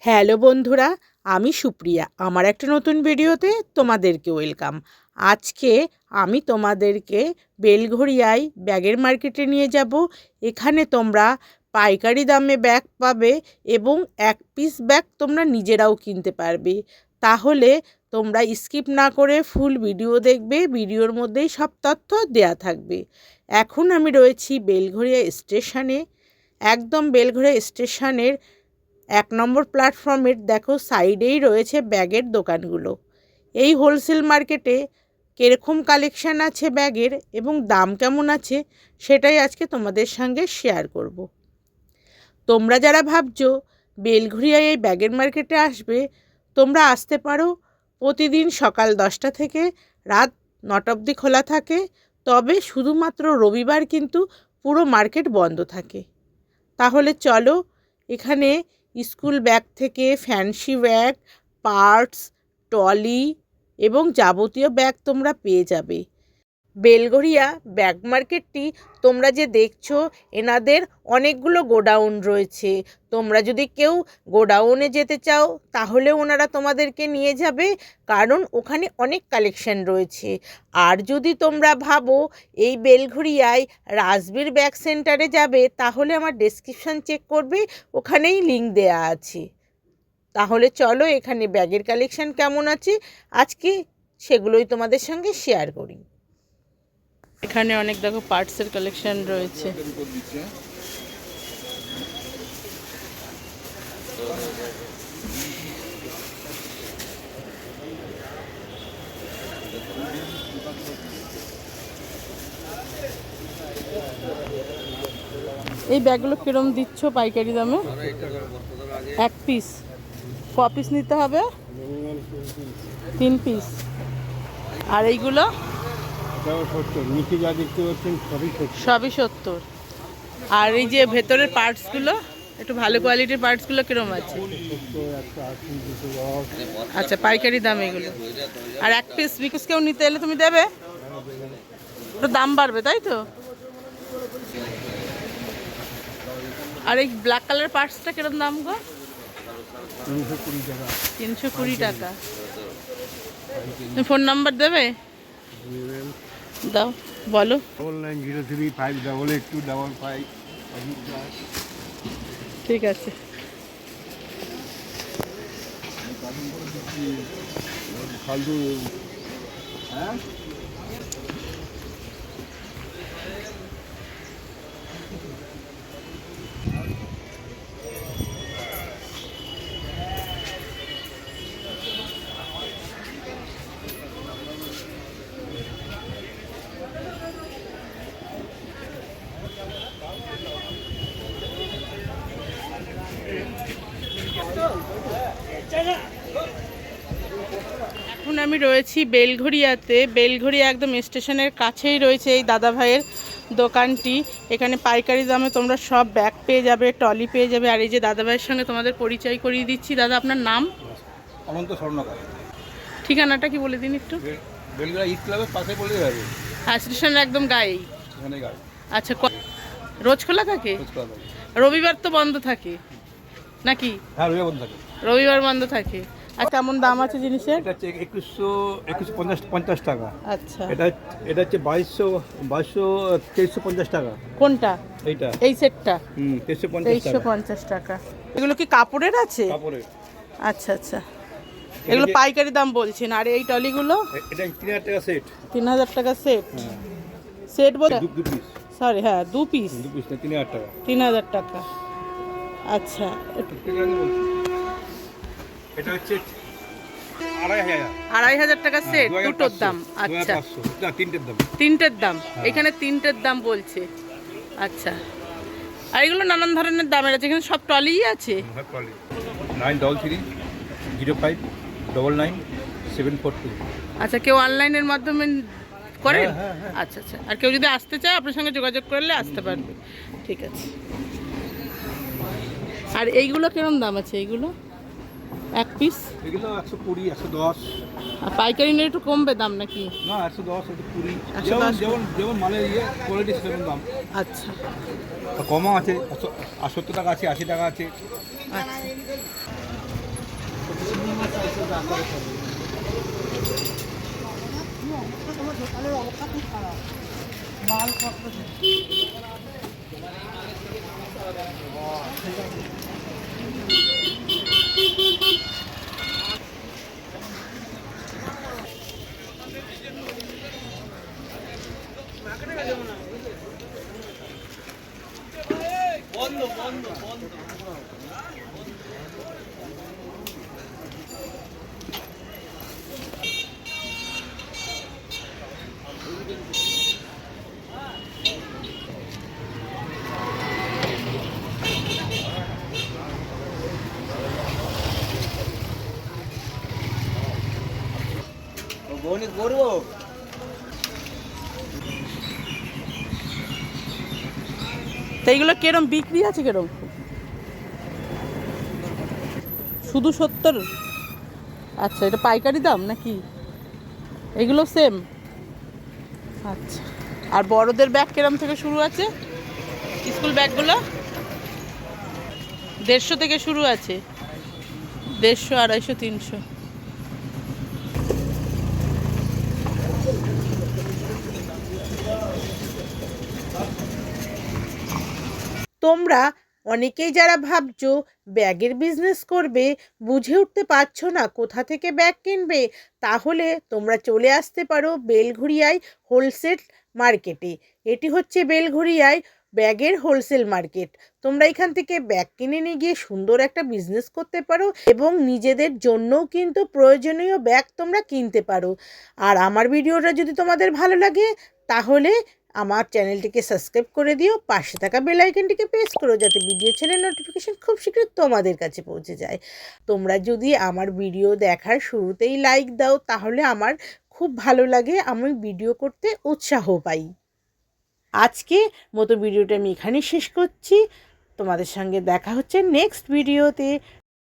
Hello বন্ধুরা, আমি সুপ্রিয়া। আমার একটা নতুন ভিডিওতে তোমাদেরকে ওয়েলকাম। আজকে আমি তোমাদেরকে বেলঘড়িয়ায় ব্যাগের মার্কেটে নিয়ে যাব। এখানে তোমরা পাইকারি দামে ব্যাগ পাবে এবং এক পিস ব্যাগ তোমরা নিজেরাও কিনতে পারবে। তাহলে তোমরা স্কিপ না করে ফুল ভিডিও দেখবে, ভিডিওর মধ্যেই সব তথ্য দেয়া থাকবে। এখন আমি রয়েছি বেলঘড়িয়া স্টেশনে। একদম বেলঘড়িয়া স্টেশনের 1 নম্বর প্ল্যাটফর্মের দেখো সাইডেই রয়েছে ব্যাগের দোকানগুলো। এই হোলসেল মার্কেটে কীরকম কালেকশান আছে ব্যাগের এবং দাম কেমন আছে সেটাই আজকে তোমাদের সঙ্গে শেয়ার করব। তোমরা যারা ভাবছো বেলঘড়িয়ায় এই ব্যাগের মার্কেটে আসবে, তোমরা আসতে পারো। প্রতিদিন সকাল 10টা থেকে রাত 9টা অবধি খোলা থাকে, তবে শুধুমাত্র রবিবার কিন্তু পুরো মার্কেট বন্ধ থাকে। তাহলে চলো, এখানে স্কুল ব্যাগ থেকে ফ্যান্সি ব্যাগ, পার্টস, ট্রলি এবং যাবতীয় ব্যাগ তোমরা পেয়ে যাবে। বেলঘড়িয়া ব্যাগ মার্কেটটি তোমরা যে দেখছো, এনাদের অনেকগুলো গোডাউন রয়েছে। তোমরা যদি কেউ গোডাউনে যেতে চাও তাহলে ওনারা তোমাদেরকে নিয়ে যাবে, কারণ ওখানে অনেক কালেকশন রয়েছে। আর যদি তোমরা ভাবো এই বেলঘড়িয়ায় রাজবীর ব্যাগ সেন্টারে যাবে, তাহলে আমার ডেসক্রিপশান চেক করবে, ওখানেই লিঙ্ক দেয়া আছে। তাহলে চলো, এখানে ব্যাগের কালেকশন কেমন আছে আজকে সেগুলোই তোমাদের সঙ্গে শেয়ার করি। এখানে অনেক দেখো পার্টসের কালেকশন রয়েছে। এই ব্যাগগুলো কিরম দিচ্ছ পাইকারি দামে? 1 পিস? ক পিস নিতে হবে? 3 পিস। আর এইগুলো সবই 70। আর এই যে ভেতরের পার্টসগুলো, একটু ভালো কোয়ালিটির পার্টসগুলো কিরম আছে? আচ্ছা, পাইকারি দাম এগুলো। আর 1 পিস বিকজ কেউ নিতে এলে তুমি দেবে, একটু দাম বাড়বে তাই তো? আর এই ব্ল্যাক কালার পার্টসটা কিরম দাম গো? 320 টাকা। তুমি ফোন নাম্বার দেবে? দাও, বলো। 9903588255। ঠিক আছে। ফালতু হ্যাঁ এখন আমি রয়েছি বেলঘড়িয়াতে। বেলঘড়িয়া একদম স্টেশনের কাছেই রয়েছে এই দাদা ভাইয়ের দোকানটি। এখানে পাইকারি দামে তোমরা সব ব্যাগ পেয়ে যাবে, ট্রলি পেয়ে যাবে। আর এই যে দাদা ভাইয়ের সঙ্গে তোমাদের পরিচয় করিয়ে দিচ্ছি। দাদা, আপনার নাম? অনন্ত স্বর্ণকার। ঠিকানাটা কি বলে দিন একটু। বেলঘড়িয়া ইস্ট ক্লাবের পাশে বলেই যাবে। হ্যাঁ, স্টেশনের একদম গায়েই। এখানে গাড়ি। আচ্ছা, রোজ খোলা থাকে? রবিবার তো বন্ধ থাকে নাকি? হ্যাঁ, রবিবার বন্ধ থাকে। রবিবার বন্ধ থাকে। আর কেমন দাম আছে জিনিসের? এটা হচ্ছে 2150 টাকা। আচ্ছা, এটা হচ্ছে 2350 টাকা। কোনটা? এইটা, এই সেটটা 2350 টাকা। এগুলো কি কাপড়ের আছে? কাপড়ের। আচ্ছা আচ্ছা, এগুলো পাইকারি দাম বলছেন। আর এই টলিগুলো? এটা 3000 টাকা সেট। 3000 টাকা সেট? সেট বলে? দু পিস। সরি, হ্যাঁ, 2 পিস। 3000 টাকা। 3000 টাকা। আচ্ছা, এটা হচ্ছে 2500। 2500 টাকা সেট, দুটোর দাম? আচ্ছা, না, তিনটের দাম। তিনটের দাম? এখানে তিনটের দাম বলছে। আচ্ছা, আর এগুলো নানান ধরনের দামের আছে, এখানে সব টলিই আছে? 9330599742। আচ্ছা, কেউ অনলাইনের মাধ্যমে করেন? আচ্ছা আচ্ছা, আর কেউ যদি আসতে চায় আপনার সঙ্গে যোগাযোগ করলে আসতে পারবে। ঠিক আছে। আর এইগুলো কিরম দাম আছে? এইগুলো 1 পিস? এগুলো 120, 110। আর পাইকারি নিয়ে একটু কমবে দাম নাকি? না, 110, 120। 110। যেমন মালের কোয়ালিটি সেরকম দাম। আচ্ছা, কমও আছে, 70 টাকা আছে, 80 টাকা আছে। আচ্ছা। তো এইগুলো কিরম বিক্রি আছে কিরম? শুধু 70? আচ্ছা, এটা পাইকারি দাম নাকি? এগুলো সেম? আচ্ছা। আর বড়দের ব্যাগ কিরম থেকে শুরু আছে? স্কুল ব্যাগগুলো 150 থেকে শুরু আছে, 150, 250, 300। তোমরা অনেকেই যারা ভাবছো ব্যাগের বিজনেস করবে, বুঝে উঠতে পারছো না কোথা থেকে ব্যাগ কিনবে, তাহলে তোমরা চলে আসতে পারো বেলঘড়িয়ায় হোলসেল মার্কেটে। এটি হচ্ছে বেলঘড়িয়ায় ব্যাগের হোলসেল মার্কেট। তোমরা এখান থেকে ব্যাগ কিনে নিয়ে গিয়ে সুন্দর একটা বিজনেস করতে পারো এবং নিজেদের জন্যও কিন্তু প্রয়োজনীয় ব্যাগ তোমরা কিনতে পারো। আর আমার ভিডিওটা যদি তোমাদের ভালো লাগে তাহলে আমার চ্যানেলটিকে সাবস্ক্রাইব করে দিও, পাশে থাকা বেল আইকনটিকে প্রেস করো যাতে ভিডিও ছেড়ে নোটিফিকেশন খুব শীঘ্রই তোমাদের কাছে পৌঁছে যায়। তোমরা যদি আমার ভিডিও দেখার শুরুতেই লাইক দাও তাহলে আমার খুব ভালো লাগে, আমি ভিডিও করতে উৎসাহ পাই। আজকে মতো ভিডিওটা আমি এখানেই শেষ করছি। তোমাদের সঙ্গে দেখা হচ্ছে নেক্সট ভিডিওতে।